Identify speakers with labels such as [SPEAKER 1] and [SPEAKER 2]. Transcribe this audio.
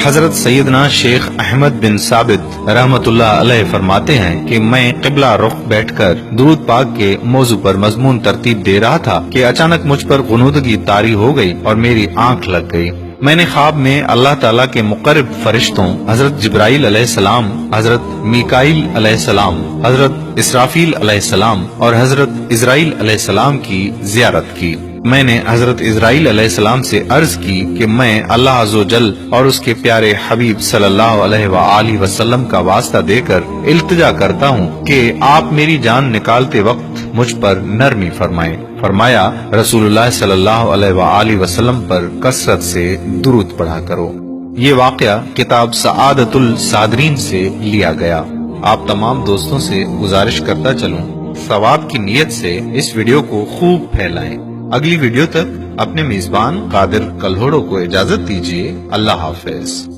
[SPEAKER 1] حضرت سیدنا شیخ احمد بن ثابت رحمت اللہ علیہ فرماتے ہیں کہ میں قبلہ رخ بیٹھ کر درود پاک کے موضوع پر مضمون ترتیب دے رہا تھا کہ اچانک مجھ پر غنودگی طاری ہو گئی اور میری آنکھ لگ گئی۔ میں نے خواب میں اللہ تعالیٰ کے مقرب فرشتوں حضرت جبرائیل علیہ السلام، حضرت میکائیل علیہ السلام، حضرت اسرافیل علیہ السلام اور حضرت اسرائیل علیہ السلام کی زیارت کی۔ میں نے حضرت اسرائیل علیہ السلام سے عرض کی کہ میں اللہ عز و جل اور اس کے پیارے حبیب صلی اللہ علیہ وآلہ وسلم کا واسطہ دے کر التجا کرتا ہوں کہ آپ میری جان نکالتے وقت مجھ پر نرمی فرمائیں۔ فرمایا رسول اللہ صلی اللہ علیہ وآلہ وسلم پر کثرت سے درود پڑھا کرو۔ یہ واقعہ کتاب سعادت الصادرین سے لیا گیا۔ آپ تمام دوستوں سے گزارش کرتا چلوں، ثواب کی نیت سے اس ویڈیو کو خوب پھیلائیں۔ اگلی ویڈیو تک اپنے میزبان قادر کلہوڑو کو اجازت دیجیے۔ اللہ حافظ۔